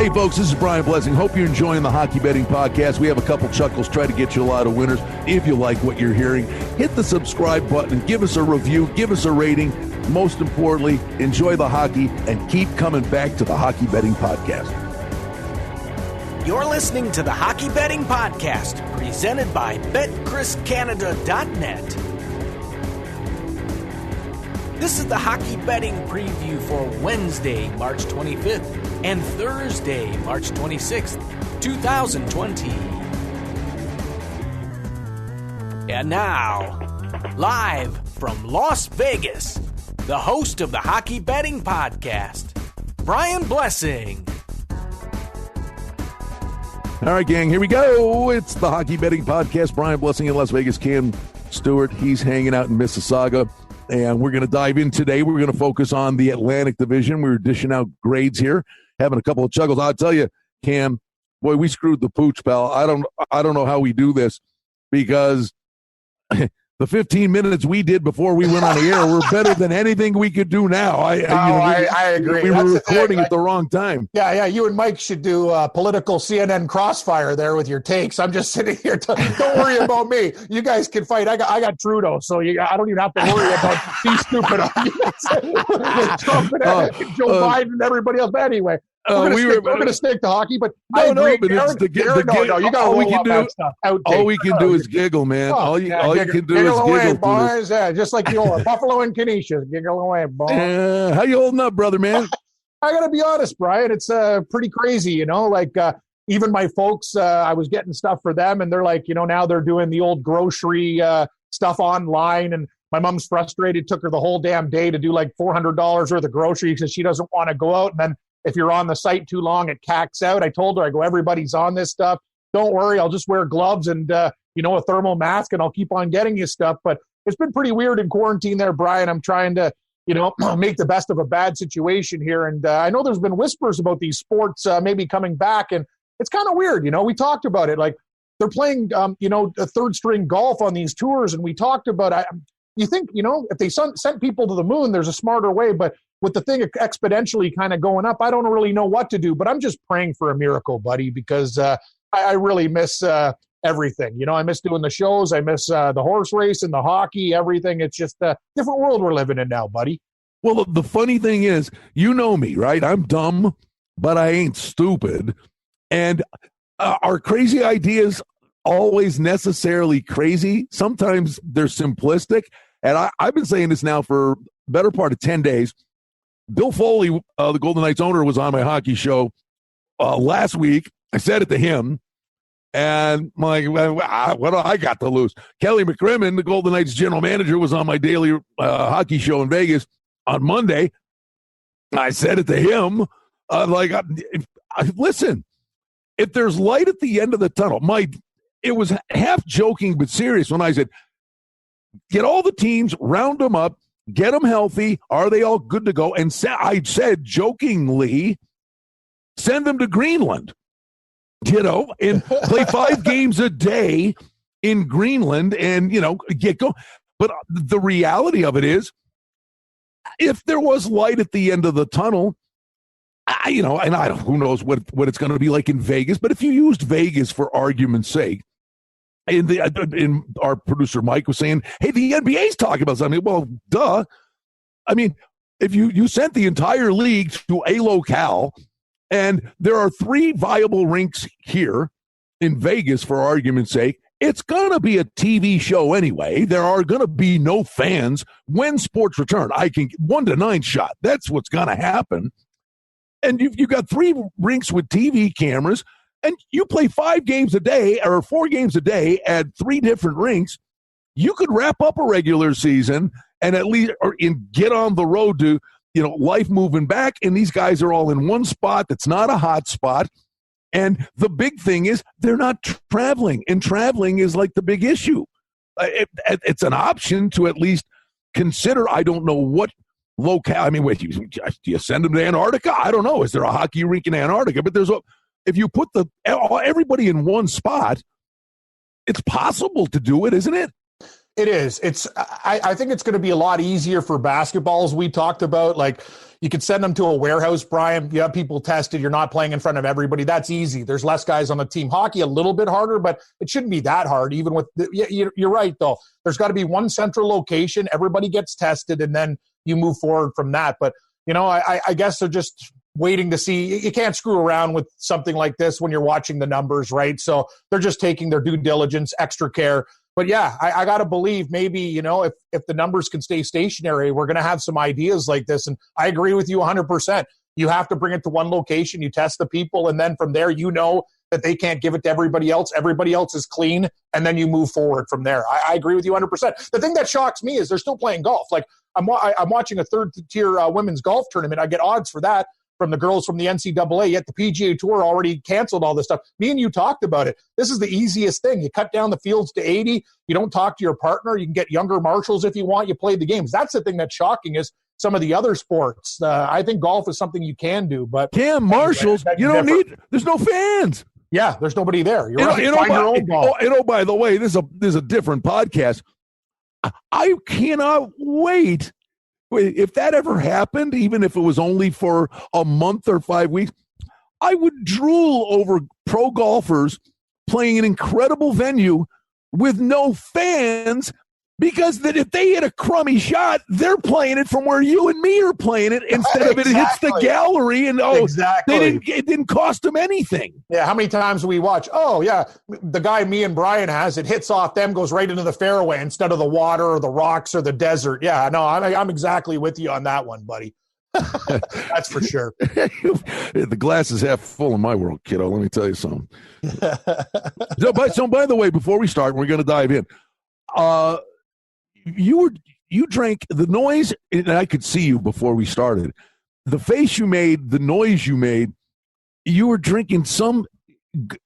Hey, folks, this is Brian Blessing. Hope you're enjoying the Hockey Betting Podcast. We have a couple chuckles, try to get you a lot of winners. If you like what you're hearing, hit the subscribe button, give us a review, give us a rating. Most importantly, enjoy the hockey and keep coming back to the Hockey Betting Podcast. You're listening to the Hockey Betting Podcast, presented by BetCrisCanada.net. This is the Hockey Betting Preview for Wednesday, March 25th and Thursday, March 26th, 2020. And now, live from Las Vegas, the host of the Hockey Betting Podcast, Brian Blessing. All right, gang, here we go. It's the Hockey Betting Podcast. Brian Blessing in Las Vegas. Cam Stewart, he's hanging out in Mississauga. And we're going to dive in today. We're going to focus on the Atlantic Division. We're dishing out grades here, having a couple of chuckles. I'll tell you, Cam, boy, we screwed the pooch, pal. I don't know how we do this, because the 15 minutes we did before we went on the air were better than anything we could do now. I agree. We were recording at the wrong time. Yeah. You and Mike should do political CNN crossfire there with your takes. I'm just sitting here. Don't worry about me. You guys can fight. I got Trudeau, so I don't even have to worry about these stupid arguments with Trump and Joe Biden and everybody else. But anyway. We're going to stick to hockey, but you got to roll up that stuff. All we can do is giggle, man. All you can do is giggle, boys. Yeah, just like the old Buffalo and Canisius, giggle away, boys. How you holding up, brother, man? I got to be honest, Brian. It's pretty crazy, even my folks, I was getting stuff for them, and they're like, now they're doing the old grocery stuff online, and my mom's frustrated. Took her the whole damn day to do like $400 worth of groceries because she doesn't want to go out, and then if you're on the site too long, it cacks out. I told her, everybody's on this stuff. Don't worry, I'll just wear gloves and, a thermal mask, and I'll keep on getting you stuff. But it's been pretty weird in quarantine there, Brian. I'm trying to, make the best of a bad situation here. And I know there's been whispers about these sports maybe coming back, and it's kind of weird. We talked about it. Like, they're playing, a third-string golf on these tours, and we talked about you think, if they sent people to the moon, there's a smarter way, but with the thing exponentially kind of going up, I don't really know what to do, but I'm just praying for a miracle, buddy, because I really miss everything. I miss doing the shows. I miss the horse race and the hockey, everything. It's just a different world we're living in now, buddy. Well, the funny thing is, you know me, right? I'm dumb, but I ain't stupid. And our crazy ideas always necessarily crazy. Sometimes they're simplistic. And I've been saying this now for the better part of 10 days. Bill Foley, the Golden Knights owner, was on my hockey show last week. I said it to him, and I'm like, what do I got to lose? Kelly McCrimmon, the Golden Knights general manager, was on my daily hockey show in Vegas on Monday. I said it to him, listen, if there's light at the end of the tunnel, it was half joking but serious when I said, get all the teams, round them up, get them healthy. Are they all good to go? And I said jokingly, send them to Greenland, and play 5 games a day in Greenland and, get going. But the reality of it is, if there was light at the end of the tunnel, who knows what it's going to be like in Vegas. But if you used Vegas for argument's sake, in our producer Mike was saying, hey, the NBA's talking about something. Well, duh. I mean, if you sent the entire league to a locale, and there are 3 viable rinks here in Vegas, for argument's sake, it's going to be a TV show anyway. There are going to be no fans when sports return. I can 1-9 shot. That's what's going to happen. And you've got 3 rinks with TV cameras, and you play 5 games a day or 4 games a day at 3 different rinks. You could wrap up a regular season and at least get on the road to, life moving back. And these guys are all in one spot that's not a hot spot. And the big thing is they're not traveling, and traveling is like the big issue. It's an option to at least consider. I don't know what locale. I mean, wait, do you send them to Antarctica? I don't know. Is there a hockey rink in Antarctica? But if you put everybody in one spot, it's possible to do it, isn't it? It is. I think it's going to be a lot easier for basketball, as we talked about. Like, you could send them to a warehouse, Brian. You have people tested. You're not playing in front of everybody. That's easy. There's less guys on the team. Hockey, a little bit harder, but it shouldn't be that hard. Even with you're right, though. There's got to be one central location. Everybody gets tested, and then you move forward from that. But, I guess they're just waiting to see. You can't screw around with something like this when you're watching the numbers, right? So they're just taking their due diligence, extra care. But yeah, I got to believe maybe, if the numbers can stay stationary, we're going to have some ideas like this. And I agree with you 100%. You have to bring it to one location. You test the people. And then from there, that they can't give it to everybody else. Everybody else is clean. And then you move forward from there. I agree with you 100%. The thing that shocks me is they're still playing golf. Like, I'm watching a third-tier women's golf tournament. I get odds for that from the girls from the NCAA, yet the PGA Tour already canceled all this stuff. Me and you talked about it. This is the easiest thing. You cut down the fields to 80. You don't talk to your partner. You can get younger marshals if you want. You play the games. That's the thing that's shocking is some of the other sports. I think golf is something you can do. But Cam, marshals, you don't need – there's no fans. Yeah, there's nobody there. You're right. Find your own ball. By the way, this is a different podcast. I cannot wait. If that ever happened, even if it was only for a month or 5 weeks, I would drool over pro golfers playing an incredible venue with no fans, because that if they hit a crummy shot, they're playing it from where you and me are playing it instead of it hits the gallery and it didn't cost them anything. Yeah, how many times do we watch? Oh yeah, the guy me and Brian has, it hits off them, goes right into the fairway instead of the water or the rocks or the desert. Yeah, no, I'm exactly with you on that one, buddy. That's for sure. The glass is half full in my world, kiddo. Let me tell you something. So by the way, before we start, we're going to dive in. You drank the noise, and I could see you before we started. The face you made, the noise you made, you were drinking some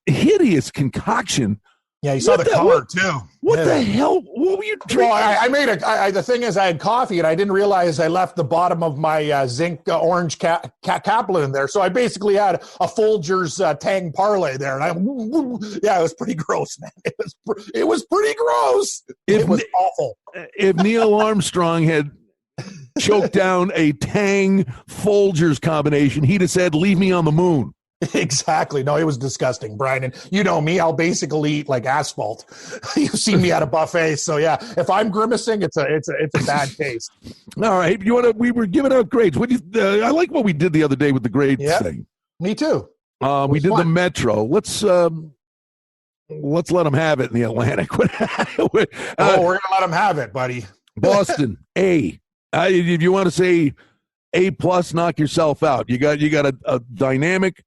hideous concoction. Yeah, you saw the color too. What the hell? What were you drinking? Well, I made the thing is, I had coffee, and I didn't realize I left the bottom of my zinc orange Kaplan in there. So I basically had a Folgers Tang parlay there, and it was pretty gross, man. It was pretty gross. It was awful. If Neil Armstrong had choked down a Tang Folgers combination, he'd have said, "Leave me on the moon." Exactly. No, it was disgusting, Brian. And you know me, I'll basically eat like asphalt. You've seen me at a buffet. So yeah, if I'm grimacing, it's a bad taste. All right. We were giving out grades. I like what we did the other day with the grades thing. Me too. We did the Metro. Let's let them have it in the Atlantic. We're going to let them have it, buddy. Boston, A. If you want to say A+, knock yourself out. You got a dynamic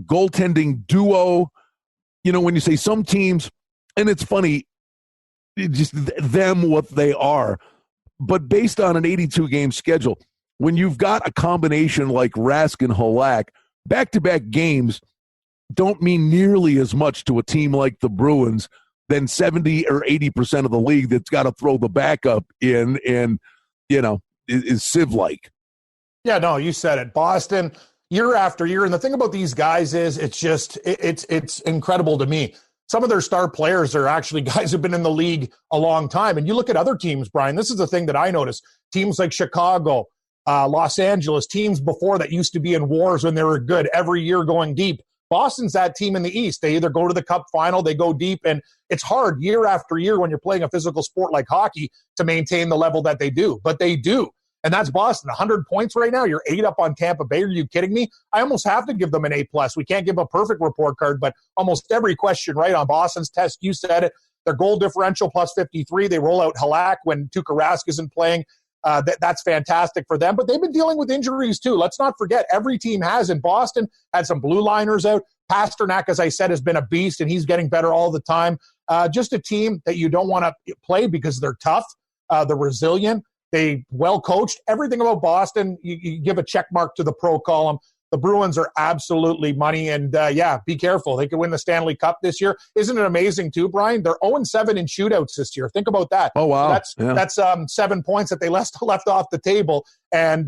goaltending duo. When you say some teams, and it's funny, just them what they are, but based on an 82-game schedule, when you've got a combination like Rask and Halak, back-to-back games don't mean nearly as much to a team like the Bruins than 70 or 80% of the league that's got to throw the backup in and, is Civ-like. Yeah, no, you said it. Boston, year after year. And the thing about these guys is it's incredible to me. Some of their star players are actually guys who've been in the league a long time. And you look at other teams, Brian, this is the thing that I noticed. Teams like Chicago, Los Angeles, teams before that used to be in wars when they were good every year going deep. Boston's that team in the East. They either go to the Cup final, they go deep, and it's hard year after year when you're playing a physical sport like hockey to maintain the level that they do. But they do. And that's Boston. 100 points right now. You're 8 up on Tampa Bay. Are you kidding me? I almost have to give them an A+. We can't give a perfect report card, but almost every question right on Boston's test. You said it. Their goal differential plus 53. They roll out Halak when Tuukka Rask isn't playing. That's fantastic for them. But they've been dealing with injuries too. Let's not forget, every team has. In Boston, had some blue liners out. Pasternak, as I said, has been a beast, and he's getting better all the time. Just a team that you don't want to play because they're tough. They're resilient. They well coached. Everything about Boston, you give a check mark to the pro column. The Bruins are absolutely money, and be careful. They could win the Stanley Cup this year. Isn't it amazing too, Brian? They're 0-7 in shootouts this year. Think about that. Oh wow, that's 7 points that they left off the table, and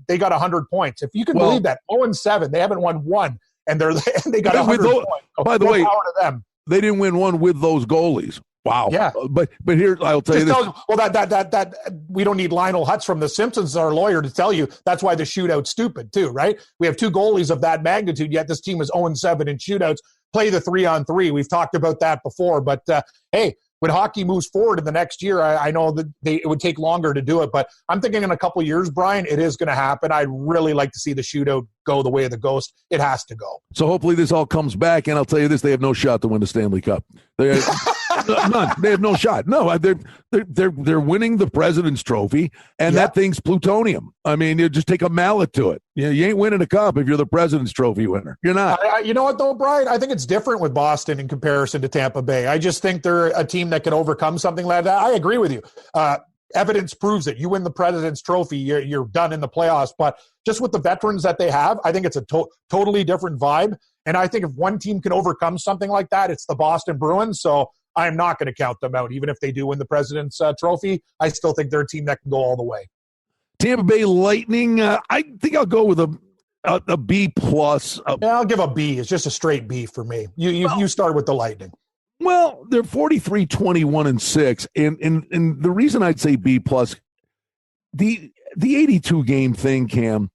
they got 100 points. If you can believe that, 0-7, they haven't won one, and they got 100 points. By the way, power to them. They didn't win one with those goalies. Wow. Yeah. But here, I'll tell you this. That we don't need Lionel Hutz from The Simpsons, our lawyer, to tell you that's why the shootout's stupid too, right? We have two goalies of that magnitude, yet this team is 0-7 in shootouts. Play the 3-on-3. We've talked about that before. But, hey, when hockey moves forward in the next year, I know that it would take longer to do it. But I'm thinking in a couple of years, Brian, it is going to happen. I'd really like to see the shootout go the way of the ghost. It has to go. So hopefully this all comes back, and I'll tell you this, they have no shot to win the Stanley Cup. None. They have no shot. No, they're winning the President's Trophy, and that thing's plutonium. I mean, you just take a mallet to it. You ain't winning a cup if you're the President's Trophy winner. You're not. You know what, though, Brian? I think it's different with Boston in comparison to Tampa Bay. I just think they're a team that can overcome something like that. I agree with you. Evidence proves it. You win the President's Trophy, you're done in the playoffs. But just with the veterans that they have, I think it's a totally different vibe. And I think if one team can overcome something like that, it's the Boston Bruins. So I am not going to count them out. Even if they do win the President's Trophy, I still think they're a team that can go all the way. Tampa Bay Lightning, I think I'll go with a B plus. I'll give a B. It's just a straight B for me. You start with the Lightning. Well, they're 43-21-6, and the reason I'd say B plus, the 82 game thing, Cam,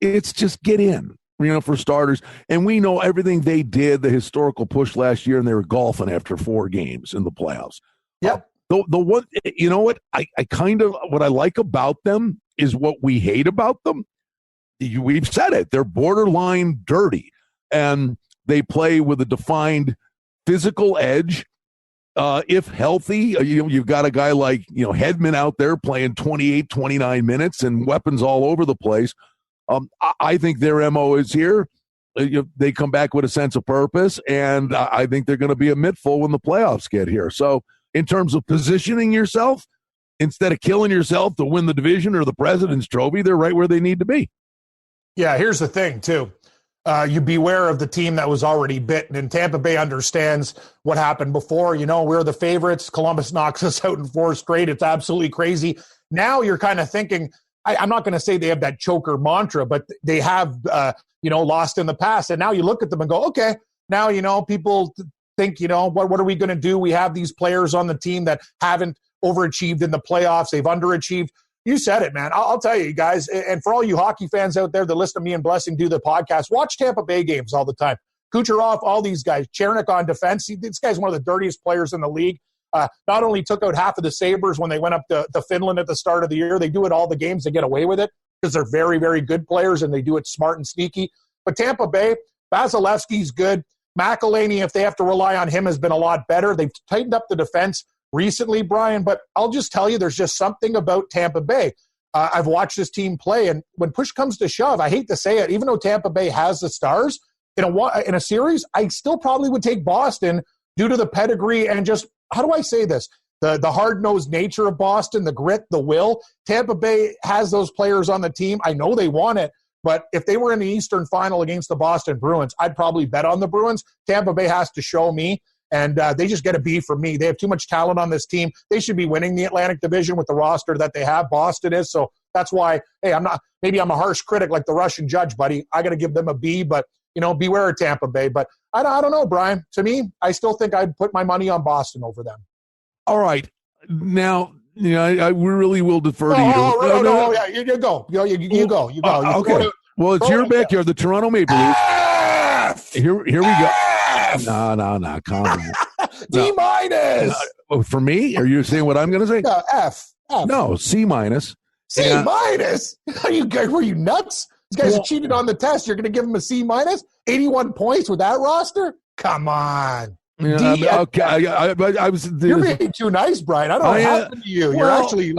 it's just get in, for starters, and we know everything they did, the historical push last year, and they were golfing after 4 games in the playoffs. Yep. The one, you know what, I kind of what I like about them is what we hate about them. We've said it; they're borderline dirty, and they play with a defined physical edge. If healthy, you've got a guy like Hedman out there playing 28, 29 minutes and weapons all over the place. I think their MO is here. They come back with a sense of purpose, and I think they're going to be a mittful when the playoffs get here. So in terms of positioning yourself, instead of killing yourself to win the division or the President's Trophy, they're right where they need to be. Yeah, here's the thing, too. You beware of the team that was already bitten, and Tampa Bay understands what happened before. We're the favorites. Columbus knocks us out in 4 straight. It's absolutely crazy. Now you're kind of thinking, I'm not going to say they have that choker mantra, but they have, lost in the past. And now you look at them and go, okay, now, people think, what are we going to do? We have these players on the team that haven't overachieved in the playoffs. They've underachieved. You said it, man. I'll tell you guys, and for all you hockey fans out there that listen to me and Blessing do the podcast, watch Tampa Bay games all the time. Kucherov, all these guys. Chernik on defense. This guy's one of the dirtiest players in the league. Not only took out half of the Sabres when they went up to Finland at the start of the year, they do it all the games. They get away with it because they're very, very good players, and they do it smart and sneaky. But Tampa Bay, Vasilevsky's good. McElhinney, if they have to rely on him, has been a lot better. They've tightened up the defense recently, Brian, but I'll just tell you, there's just something about Tampa Bay. I've watched this team play, and when push comes to shove, I hate to say it, even though Tampa Bay has the stars, in a series, I still probably would take Boston due to the pedigree and just, how do I say this? The hard-nosed nature of Boston, the grit, the will. Tampa Bay has those players on the team. I know they want it, but if they were in the Eastern Final against the Boston Bruins, I'd probably bet on the Bruins. Tampa Bay has to show me. And they just get a B from me. They have too much talent on this team. They should be winning the Atlantic Division with the roster that they have. Boston is. So that's why, hey, maybe I'm a harsh critic like the Russian judge, buddy. I got to give them a B, but, beware of Tampa Bay. But I don't know, Brian. To me, I still think I'd put my money on Boston over them. All right. Now, I really will defer to you. Yeah, you go. You go. Okay. Well, it's your backyard, the Toronto Maple Leafs. Here we go. No, calm down. D minus. For me? Are you saying what I'm going to say? No, F. No, C minus. C minus? Were you nuts? These guys have cheated on the test. You're going to give them a C minus? 81 points with that roster? Come on. Okay. I was. You're being too nice, Brian. I don't know what happened to you. You're actually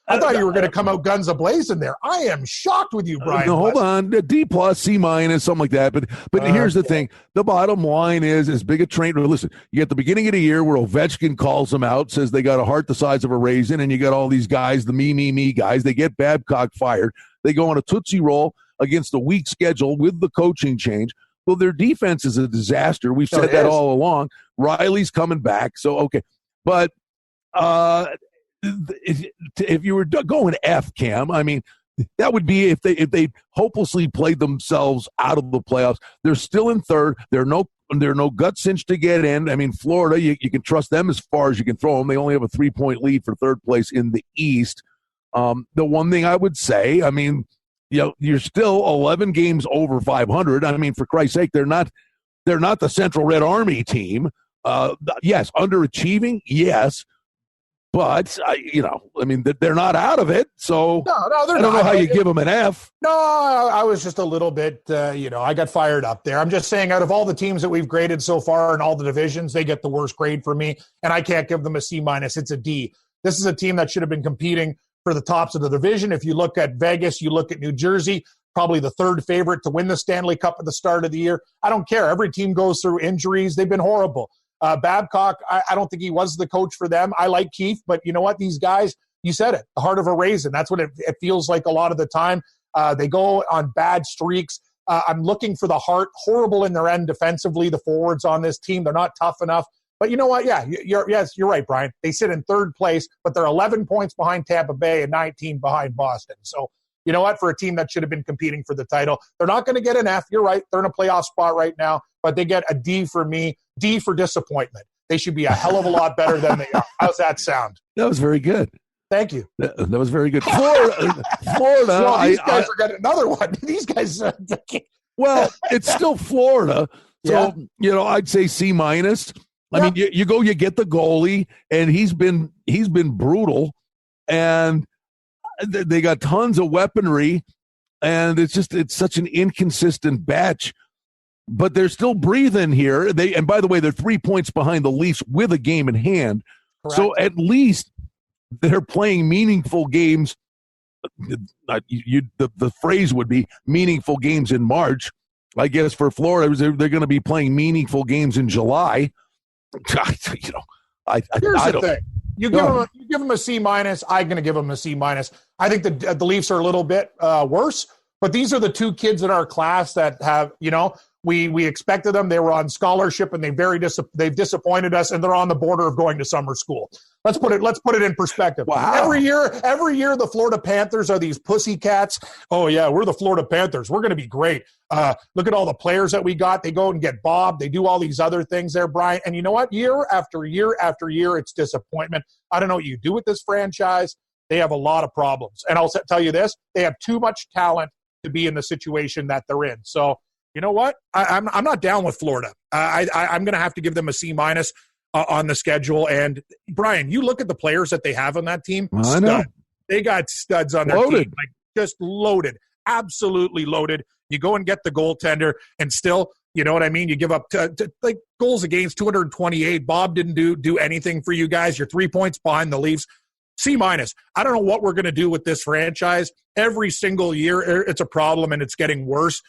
I thought you were going to come out guns a-blazing there. I am shocked with you, Brian. No, hold on. D plus, C minus, something like that. But here's the thing. The bottom line is, as big a train. Listen, you get the beginning of the year where Ovechkin calls them out, says they got a heart the size of a raisin, and you got all these guys, the me guys. They get Babcock fired. They go on a Tootsie Roll against a weak schedule with the coaching change. Well, their defense is a disaster. We've said that all along. Riley's coming back. So, okay. But if you were going F, Cam, I mean, That would be if they hopelessly played themselves out of the playoffs. They're still in third. There are no gut cinch to get in. I mean, Florida, you can trust them as far as you can throw them. They only have a 3-point lead for third place in the East. The one thing I would say, I mean, you're still 11 games over 500. I mean, for Christ's sake, they're not the Central Red Army team. Yes, underachieving, yes. But, I mean, they're not out of it, so no, they're I don't know how you give them an F. No, I was just a little bit, I got fired up there. I'm just saying out of all the teams that we've graded so far in all the divisions, they get the worst grade for me, and I can't give them a C-. It's a D. This is a team that should have been competing for the tops of the division. If you look at Vegas, you look at New Jersey, probably the third favorite to win the Stanley Cup at the start of the year. I don't care. Every team goes through injuries. They've been horrible. Babcock, I don't think he was the coach for them. I like Keefe, but you know what? These guys, you said it, the heart of a raisin. That's what it feels like a lot of the time. They go on bad streaks. I'm looking for the heart. Horrible in their end defensively, the forwards on this team. They're not tough enough. But you know what? Yeah, you're right, Brian. They sit in third place, but they're 11 points behind Tampa Bay and 19 behind Boston. So you know what? For a team that should have been competing for the title, they're not going to get an F. You're right. They're in a playoff spot right now, but they get a D for me. D for disappointment. They should be a hell of a lot better than they are. How's that sound? That was very good. Thank you. That was very good. Florida. No, these guys are getting another one. These guys. Well, it's still Florida. So, I'd say C-. I mean, you get the goalie, and he's been brutal, and they got tons of weaponry, and it's such an inconsistent batch. But they're still breathing here. And by the way, they're 3 points behind the Leafs with a game in hand. Correct. So at least they're playing meaningful games. The phrase would be meaningful games in March. I guess for Florida, they're going to be playing meaningful games in July. Here's the thing. You give them a C-. I'm going to give them a C-. I think the Leafs are a little bit worse. But these are the two kids in our class that have, we expected them. They were on scholarship, and they've disappointed us, and they're on the border of going to summer school. Let's put it in perspective. Wow. Every year the Florida Panthers are these pussycats. Oh yeah, we're the Florida Panthers. We're going to be great. Look at all the players that we got. They go and get Bob. They do all these other things there, Brian. And you know what? Year after year after year, it's disappointment. I don't know what you do with this franchise. They have a lot of problems. And I'll tell you this: they have too much talent to be in the situation that they're in. So, you know what? I'm not down with Florida. I'm going to have to give them a C- on the schedule. And Brian, you look at the players that they have on that team. I know. They got studs on their team, like just loaded, absolutely loaded. You go and get the goaltender, and still, you know what I mean? You give up like goals against 228. Bob didn't do anything for you guys. You're 3 points behind the Leafs. C-. I don't know what we're going to do with this franchise. Every single year, it's a problem, and it's getting worse.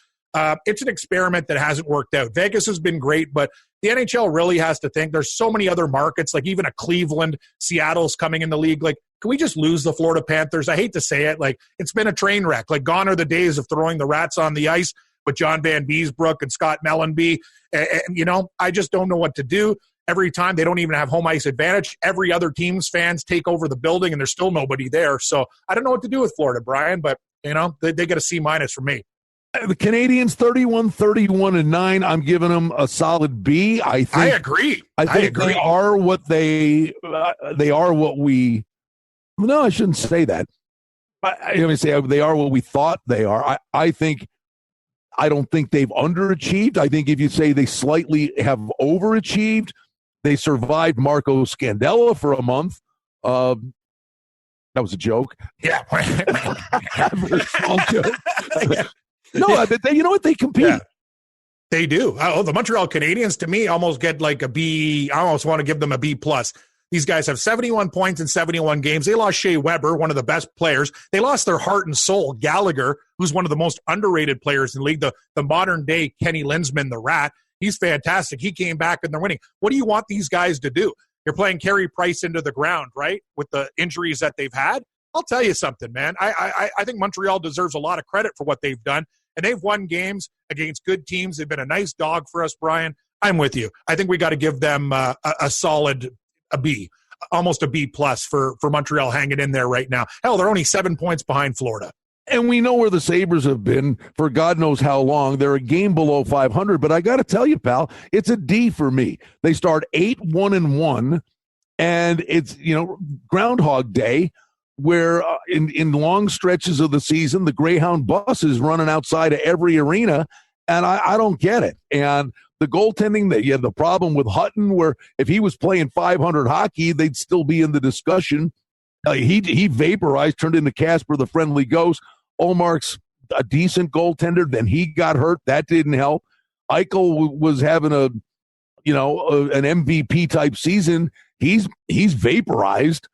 It's an experiment that hasn't worked out. Vegas has been great, but the NHL really has to think. There's so many other markets, like even a Cleveland, Seattle's coming in the league. Like, can we just lose the Florida Panthers? I hate to say it. Like, it's been a train wreck. Like, gone are the days of throwing the rats on the ice with John Van Beesbrook and Scott Mellenby. And I just don't know what to do. Every time they don't even have home ice advantage. Every other team's fans take over the building, and there's still nobody there. So I don't know what to do with Florida, Brian, but, they get a C- from me. The Canadiens 31-31-9. I'm giving them a solid B. I agree. I think they are what they are what we. No, I shouldn't say that. Let me say they are what we thought they are. I don't think they've underachieved. I think if you say they slightly have overachieved, they survived Marco Scandella for a month. That was a joke. Yeah. Small joke. No, you know what? They compete. Yeah, they do. The Montreal Canadiens, to me, almost get like a B. I almost want to give them a B+. These guys have 71 points in 71 games. They lost Shea Weber, one of the best players. They lost their heart and soul, Gallagher, who's one of the most underrated players in the league, the modern-day Kenny Linsman, the Rat. He's fantastic. He came back, and they're winning. What do you want these guys to do? You're playing Carey Price into the ground, right, with the injuries that they've had? I'll tell you something, man. I think Montreal deserves a lot of credit for what they've done, and they've won games against good teams. They've been a nice dog for us, Brian. I'm with you. I think we got to give them a solid B, almost a B+ for Montreal hanging in there right now. Hell, they're only 7 points behind Florida. And we know where the Sabres have been for God knows how long. They're a game below 500, but I got to tell you, pal, it's a D for me. They start 8-1-1, and it's, Groundhog Day, where in long stretches of the season, the Greyhound bus is running outside of every arena, and I don't get it. And the goaltending, that you had the problem with Hutton, where if he was playing 500 hockey, they'd still be in the discussion. He vaporized, turned into Casper the Friendly Ghost. Olmark's a decent goaltender. Then he got hurt. That didn't help. Eichel was having an MVP type season. He's vaporized.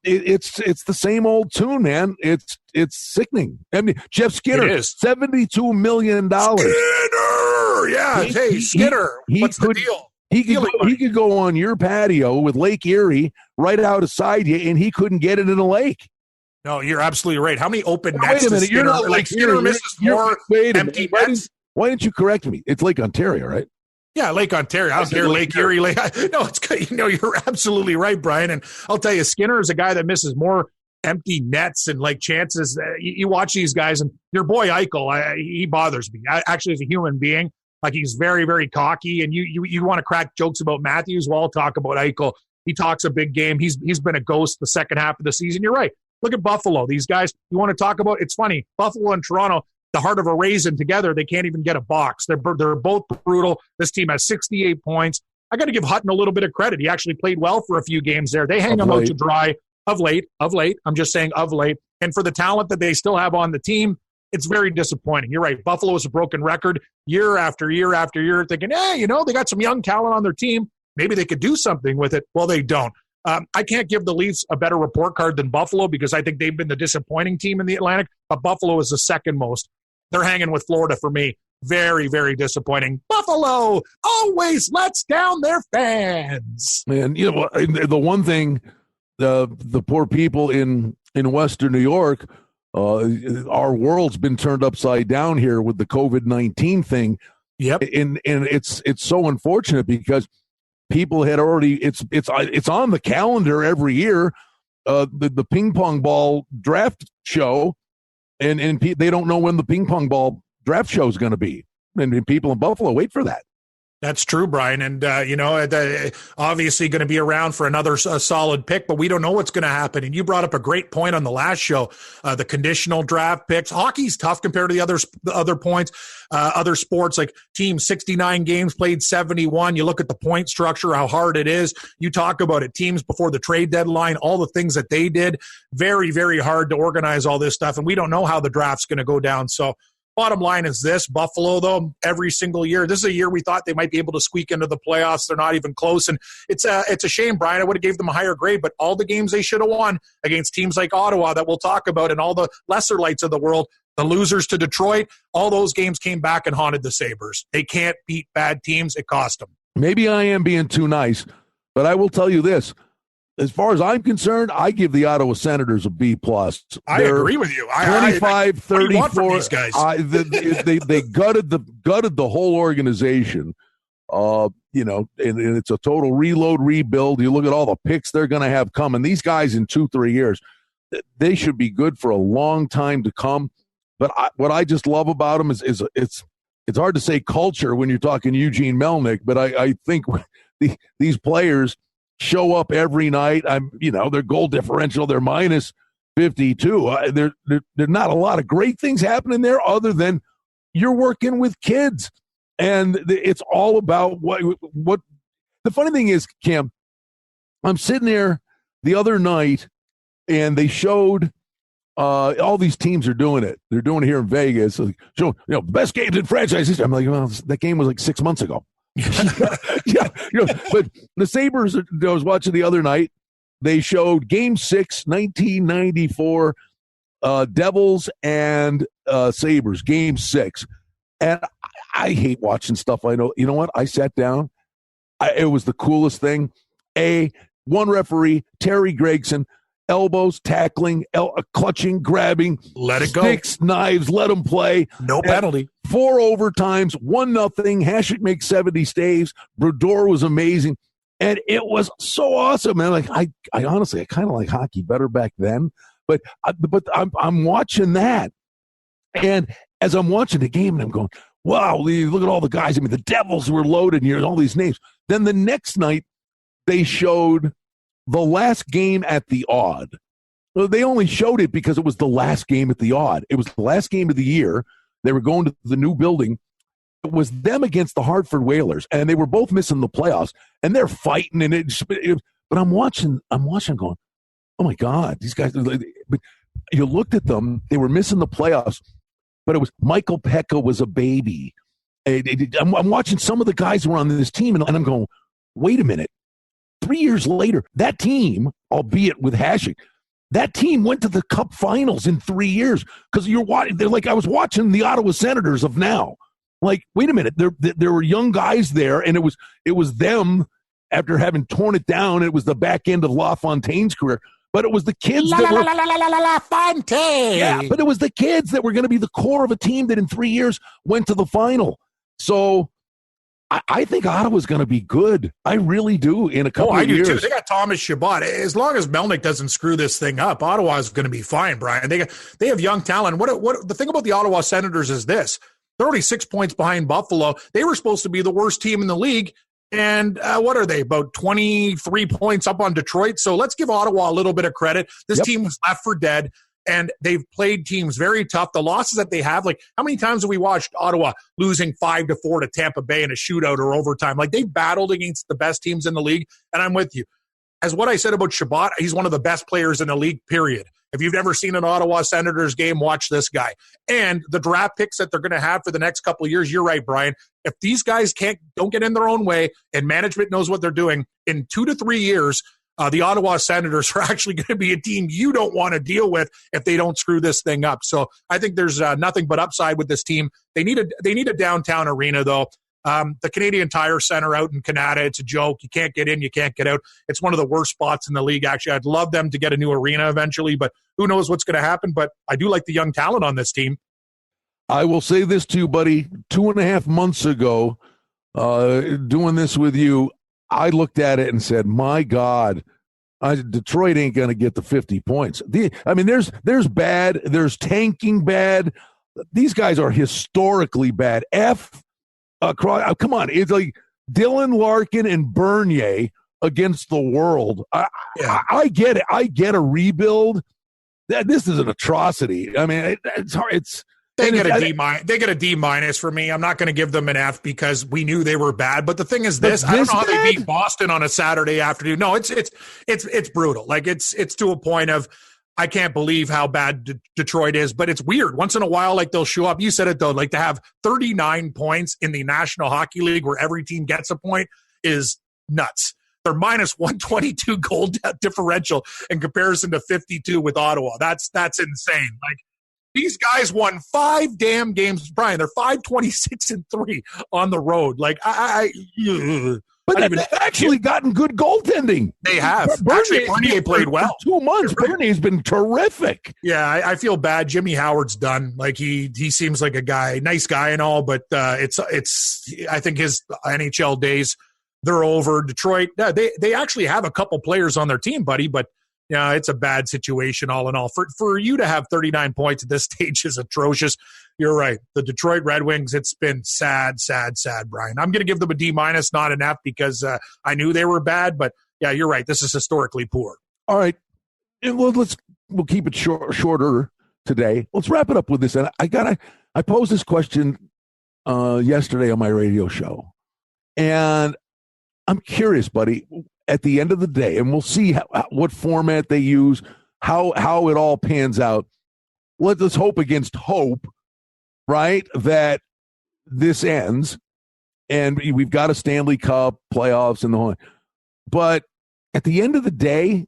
It's the same old tune, man. It's sickening. I mean, Jeff Skinner, $72 million. Skinner, yeah. Skinner. What's the deal? He could go on your patio with Lake Erie right outside you, and he couldn't get it in a lake. No, you're absolutely right. How many open nets? Wait a minute, Skinner, you're not like Skinner misses more empty nets. Why didn't you correct me? It's Lake Ontario, right? Yeah, Lake Ontario. I don't care, Lake Erie. No, it's good. You're absolutely right, Brian. And I'll tell you, Skinner is a guy that misses more empty nets and chances. You watch these guys, and your boy Eichel, he bothers me. Actually, as a human being, he's very, very cocky. And you want to crack jokes about Matthews? Well, I'll talk about Eichel. He talks a big game. He's been a ghost the second half of the season. You're right. Look at Buffalo. These guys, you want to talk about? It's funny. Buffalo and Toronto, the heart of a raisin together, they can't even get a box. They're both brutal. This team has 68 points. I got to give Hutton a little bit of credit. He actually played well for a few games there. They hang him out to dry of late. I'm just saying of late. And for the talent that they still have on the team, it's very disappointing. You're right. Buffalo is a broken record year after year after year, thinking, they got some young talent on their team. Maybe they could do something with it. Well, they don't. I can't give the Leafs a better report card than Buffalo because I think they've been the disappointing team in the Atlantic, but Buffalo is the second most. They're hanging with Florida for me. Very, very disappointing. Buffalo always lets down their fans. Man, the one thing, the poor people in Western New York, our world's been turned upside down here with the COVID-19 thing. Yep. And it's so unfortunate because people had already it's on the calendar every year, the ping pong ball draft show, and they don't know when the ping pong ball draft show is going to be, and people in Buffalo wait for that. That's true, Brian. And, obviously going to be around for another solid pick, but we don't know what's going to happen. And you brought up a great point on the last show, the conditional draft picks. Hockey's tough compared to the other points, other sports, like teams, 69 games, played 71. You look at the point structure, how hard it is. You talk about it, teams before the trade deadline, all the things that they did. Very, very hard to organize all this stuff. And we don't know how the draft's going to go down. So, bottom line is this, Buffalo, though, every single year, this is a year we thought they might be able to squeak into the playoffs. They're not even close. And it's a shame, Brian. I would have gave them a higher grade, but all the games they should have won against teams like Ottawa that we'll talk about and all the lesser lights of the world, the losers to Detroit, all those games came back and haunted the Sabres. They can't beat bad teams. It cost them. Maybe I am being too nice, but I will tell you this. As far as I'm concerned, I give the Ottawa Senators a B+. I agree with you. 25, 34. These guys? They gutted the whole organization. And it's a total rebuild. You look at all the picks they're going to have coming. These guys in 2-3 years, they should be good for a long time to come. But what I just love about them is it's hard to say culture when you're talking Eugene Melnyk, but I think these players show up every night. Their goal differential, they're minus 52. There's not a lot of great things happening there other than you're working with kids. And it's all about what the funny thing is, Cam, I'm sitting there the other night and they showed all these teams are doing it. They're doing it here in Vegas. So, the best games in franchise history. I'm like, well, that game was like 6 months ago. Yeah, but the Sabres, I was watching the other night, they showed Game 6, 1994, Devils and Sabres, Game 6. And I hate watching stuff. I know. You know what? I sat down. It was the coolest thing. One referee, Terry Gregson, elbows, tackling, clutching, grabbing, let it go, sticks, knives, let them play. No penalty. 4 overtimes, 1-0. Hasek makes 70 staves. Brodeur was amazing, and it was so awesome. And I honestly, I kind of like hockey better back then. But I'm watching that, And as I'm watching the game, and I'm going, wow, look at all the guys. I mean, the Devils were loaded, and here's all these names. Then the next night, they showed the last game at the Odd. Well, they only showed it because it was the last game at the Odd. It was the last game of the year. They were going to the new building. It was them against the Hartford Whalers, and they were both missing the playoffs, and they're fighting. But I'm watching going, oh, my God, these guys. But you looked at them. They were missing the playoffs, but it was Michael Pekka was a baby. I'm watching some of the guys who were on this team, and I'm going, wait a minute. 3 years later, that team, albeit with Hasek, that team went to the Cup Finals in 3 years because they're like I was watching the Ottawa Senators of now. Like, wait a minute, there were young guys there, and it was them after having torn it down. It was the back end of LaFontaine's career, but it was the kids LaFontaine. Yeah, but it was the kids that were going to be the core of a team that in 3 years went to the final. So I think Ottawa's going to be good. I really do in a couple of years. I do too. They got Thomas Chabot. As long as Melnyk doesn't screw this thing up, Ottawa is going to be fine, Brian. They have young talent. What the thing about the Ottawa Senators is this. They're only 6 points behind Buffalo. They were supposed to be the worst team in the league. And what are they, about 23 points up on Detroit? So let's give Ottawa a little bit of credit. This team was left for dead, and they've played teams very tough. The losses that they have, like how many times have we watched Ottawa losing 5-4 to Tampa Bay in a shootout or overtime? Like they've battled against the best teams in the league, and I'm with you. As what I said about Chabot, he's one of the best players in the league, period. If you've never seen an Ottawa Senators game, watch this guy. And the draft picks that they're going to have for the next couple of years, you're right, Brian. If these guys don't get in their own way and management knows what they're doing, in 2 to 3 years, the Ottawa Senators are actually going to be a team you don't want to deal with if they don't screw this thing up. So I think there's nothing but upside with this team. They need a downtown arena, though. The Canadian Tire Center out in Canada, it's a joke. You can't get in, you can't get out. It's one of the worst spots in the league, actually. I'd love them to get a new arena eventually, but who knows what's going to happen. But I do like the young talent on this team. I will say this to you, buddy. 2.5 months ago, doing this with you, I looked at it and said, my God, Detroit ain't going to get the 50 points. There's bad. There's tanking bad. These guys are historically bad. Come on. It's like Dylan Larkin and Bernier against the world. I get it. I get a rebuild. This is an atrocity. I mean, it's hard. They get a D minus for me. I'm not going to give them an F because we knew they were bad. But the thing is this, I don't know how they beat Boston on a Saturday afternoon. No, it's brutal. Like it's to a point of, I can't believe how bad Detroit is, but it's weird. Once in a while, like they'll show up. You said it though, like to have 39 points in the National Hockey League where every team gets a point is nuts. They're minus 122 goal differential in comparison to 52 with Ottawa. That's insane. Like these guys won 5 damn games. Brian, they're 5-26-3 on the road. Like But they've actually gotten good goaltending. They have. Actually, Bernier played well. 2 months, Bernier's been terrific. Yeah, I feel bad. Jimmy Howard's done. Like he seems like a nice guy and all, but it's. I think his NHL days, they're over. Detroit, they actually have a couple players on their team, buddy, but yeah, it's a bad situation all in all. For you to have 39 points at this stage is atrocious. You're right. The Detroit Red Wings, it's been sad, Brian. I'm going to give them a D minus, not an F, because I knew they were bad. But yeah, you're right. This is historically poor. All right, we'll keep it shorter today. Let's wrap it up with this. And I posed this question yesterday on my radio show, and I'm curious, buddy. At the end of the day, and we'll see what format they use, how it all pans out. Let's hope against hope, right, that this ends, and we've got a Stanley Cup, playoffs, and the whole. But at the end of the day,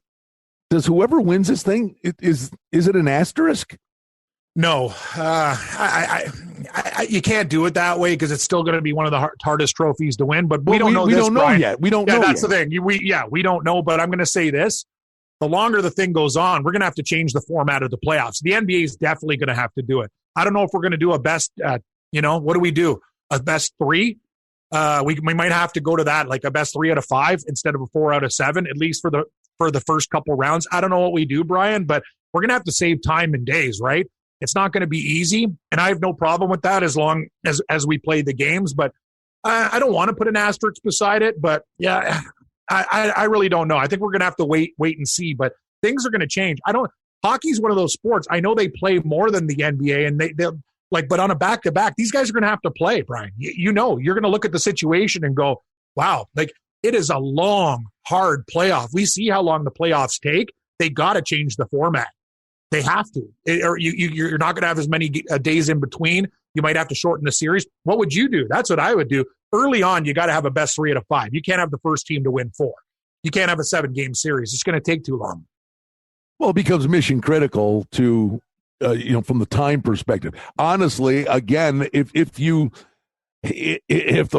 does whoever wins this thing, is it an asterisk? No, you can't do it that way because it's still going to be one of the hardest trophies to win. But we don't know. We don't know yet. We don't know. That's the thing. We don't know. But I'm going to say this: the longer the thing goes on, we're going to have to change the format of the playoffs. The NBA is definitely going to have to do it. I don't know if we're going to do a best. What do we do? A best 3? We might have to go to that, like a best 3 out of 5 instead of a 4 out of 7, at least for the first couple rounds. I don't know what we do, Brian, but we're going to have to save time and days, right? It's not going to be easy, and I have no problem with that as long as we play the games. But I don't want to put an asterisk beside it. But yeah, I really don't know. I think we're going to have to wait and see. But things are going to change. Hockey's one of those sports. I know they play more than the NBA, and they'll like, but on a back-to-back, these guys are going to have to play, Brian. You're going to look at the situation and go, wow, like it is a long, hard playoff. We see how long the playoffs take. They got to change the format. They have to. Or you're not going to have as many days in between. You might have to shorten the series. What would you do? That's what I would do. Early on, you got to have a best 3 out of 5. You can't have the first team to win 4. You can't have a 7-game series. It's going to take too long. Well, it becomes mission critical to, from the time perspective. Honestly, again, if the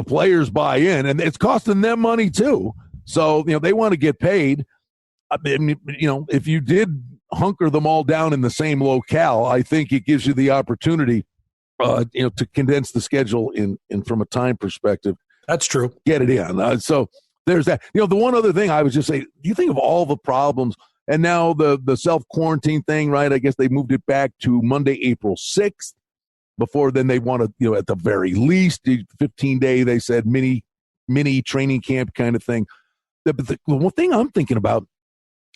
players buy in, and it's costing them money too, so they want to get paid. I mean, if you did hunker them all down in the same locale, I think it gives you the opportunity, to condense the schedule in from a time perspective. That's true. Get it in. So there's that. The one other thing I was just saying, do you think of all the problems? And now the self-quarantine thing, right? I guess they moved it back to Monday, April 6th. Before then, they wanted, at the very least, 15-day, they said, mini training camp kind of thing. The one thing I'm thinking about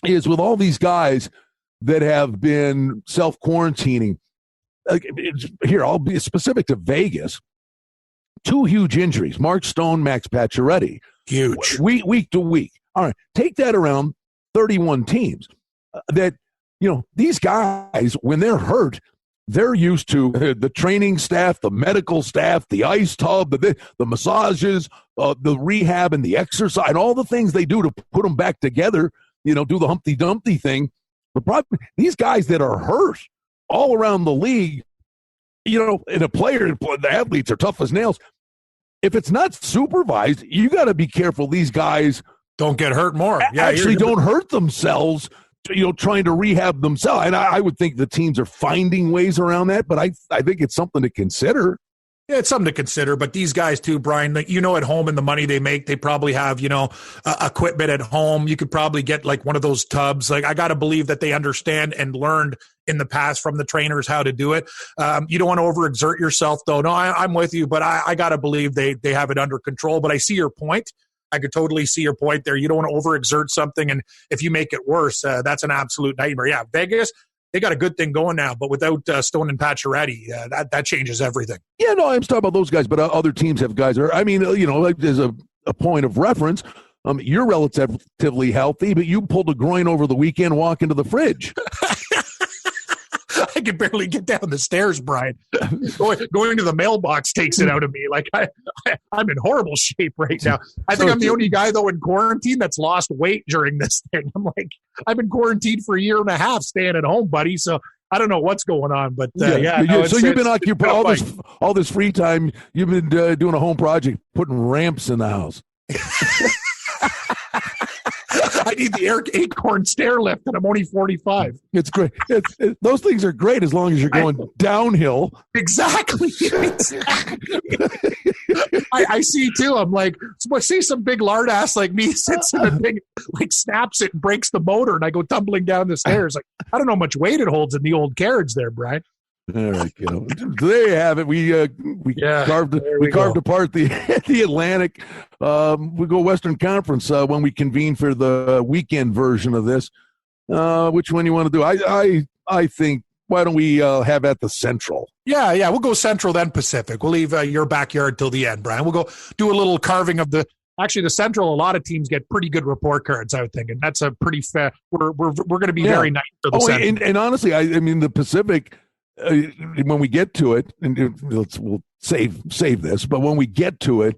is with all these guys that have been self-quarantining, here, I'll be specific to Vegas. 2 huge injuries, Mark Stone, Max Pacioretty. Huge. Week to week. All right, take that around 31 teams. These guys, when they're hurt, they're used to the training staff, the medical staff, the ice tub, the massages, the rehab and the exercise, and all the things they do to put them back together, do the Humpty Dumpty thing. The problem, these guys that are hurt all around the league, and the athletes are tough as nails. If it's not supervised, you got to be careful these guys don't get hurt more. Don't hurt themselves, trying to rehab themselves. And I would think the teams are finding ways around that, but I think it's something to consider. Yeah, it's something to consider, but these guys too, Brian, at home and the money they make, they probably have, equipment at home. You could probably get like one of those tubs. Like, I got to believe that they understand and learned in the past from the trainers how to do it. You don't want to overexert yourself though. No, I'm with you, but I got to believe they have it under control. But I see your point. I could totally see your point there. You don't want to overexert something, and if you make it worse, that's an absolute nightmare. Yeah, Vegas, they got a good thing going now, but without Stone and Pacioretty, that changes everything. Yeah, no, I'm talking about those guys, but other teams have guys. There's a point of reference. You're relatively healthy, but you pulled a groin over the weekend walking to the fridge. I could barely get down the stairs, Brian. Going to the mailbox takes it out of me. Like I'm in horrible shape right now. I think I'm the only guy though in quarantine that's lost weight during this thing. I'm like, I've been quarantined for a year and a half, staying at home, buddy. So I don't know what's going on, but so you've been occupied all this free time. You've been doing a home project, putting ramps in the house. I need the Acorn stair lift, and I'm only 45. It's great. Those things are great as long as you're going downhill. Exactly. I see too. I'm like, see some big lard ass like me sits in the thing, like snaps it and breaks the motor, and I go tumbling down the stairs. Like, I don't know how much weight it holds in the old carriage there, Brian. All right, there you have it. We carved apart the Atlantic. We go Western Conference when we convene for the weekend version of this. Which one you want to do? I think, why don't we have at the Central? Yeah, we'll go Central then Pacific. We'll leave your backyard till the end, Brian. We'll go do a little carving of the. Actually, the Central, a lot of teams get pretty good report cards, I would think, and that's a pretty fair. We're going to be very nice for the Central. And honestly, I mean the Pacific. When we get to it, and we'll save this, but when we get to it,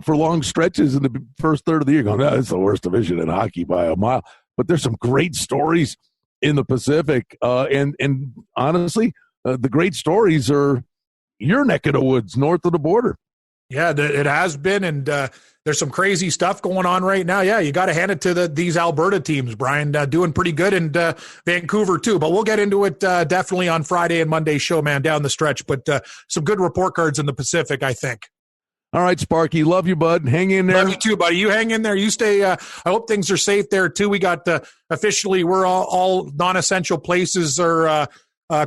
for long stretches in the first third of the year, going, it's the worst division in hockey by a mile. But there's some great stories in the Pacific, and honestly, the great stories are your neck of the woods, north of the border. Yeah, it has been, and there's some crazy stuff going on right now. Yeah, you got to hand it to these Alberta teams, Brian, doing pretty good, and Vancouver too. But we'll get into it definitely on Friday and Monday's show, man, down the stretch. But some good report cards in the Pacific, I think. All right, Sparky, love you, bud. Hang in there. Love you too, buddy. You hang in there. You stay. I hope things are safe there too. We got officially, we're all non-essential places are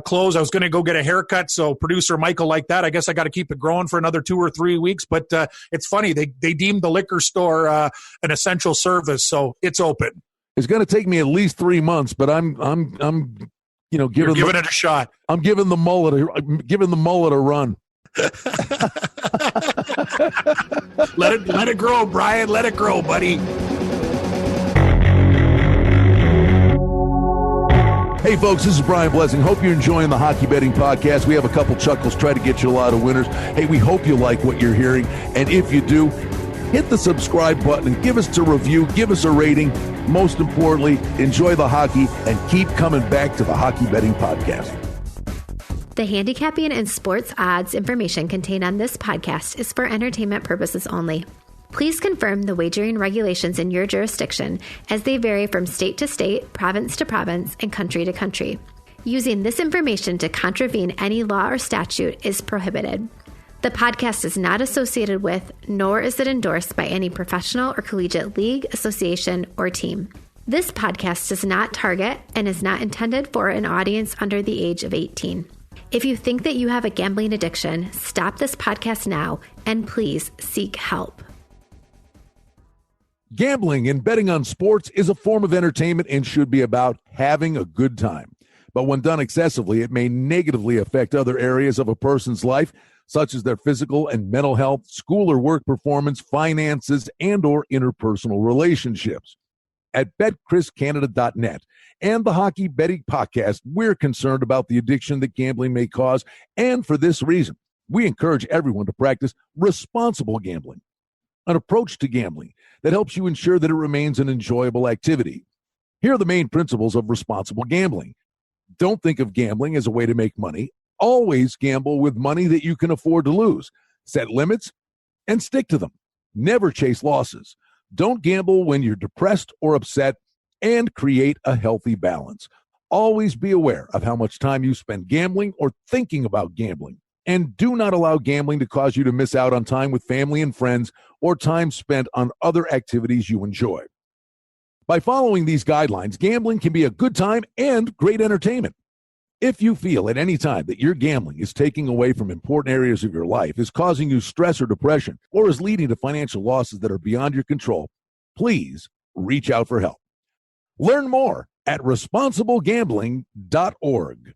close. I was going to go get a haircut. So producer Michael liked that. I guess I got to keep it growing for another 2 or 3 weeks. But it's funny. They deemed the liquor store an essential service. So it's open. It's going to take me at least 3 months, but I'm giving it a shot. I'm giving the mullet a run. Let it grow, Brian. Let it grow, buddy. Hey, folks, this is Brian Blessing. Hope you're enjoying the Hockey Betting Podcast. We have a couple chuckles, try to get you a lot of winners. Hey, we hope you like what you're hearing. And if you do, hit the subscribe button and give us a review, give us a rating. Most importantly, enjoy the hockey and keep coming back to the Hockey Betting Podcast. The handicapping and sports odds information contained on this podcast is for entertainment purposes only. Please confirm the wagering regulations in your jurisdiction, as they vary from state to state, province to province, and country to country. Using this information to contravene any law or statute is prohibited. The podcast is not associated with, nor is it endorsed by any professional or collegiate league, association, or team. This podcast does not target and is not intended for an audience under the age of 18. If you think that you have a gambling addiction, stop this podcast now and please seek help. Gambling and betting on sports is a form of entertainment and should be about having a good time. But when done excessively, it may negatively affect other areas of a person's life, such as their physical and mental health, school or work performance, finances, and or interpersonal relationships. At BetCrisCanada.net and the Hockey Betting Podcast, we're concerned about the addiction that gambling may cause, and for this reason, we encourage everyone to practice responsible gambling, an approach to gambling that helps you ensure that it remains an enjoyable activity. Here are the main principles of responsible gambling. Don't think of gambling as a way to make money. Always gamble with money that you can afford to lose. Set limits and stick to them. Never chase losses. Don't gamble when you're depressed or upset, and create a healthy balance. Always be aware of how much time you spend gambling or thinking about gambling. And do not allow gambling to cause you to miss out on time with family and friends or time spent on other activities you enjoy. By following these guidelines, gambling can be a good time and great entertainment. If you feel at any time that your gambling is taking away from important areas of your life, is causing you stress or depression, or is leading to financial losses that are beyond your control, please reach out for help. Learn more at responsiblegambling.org.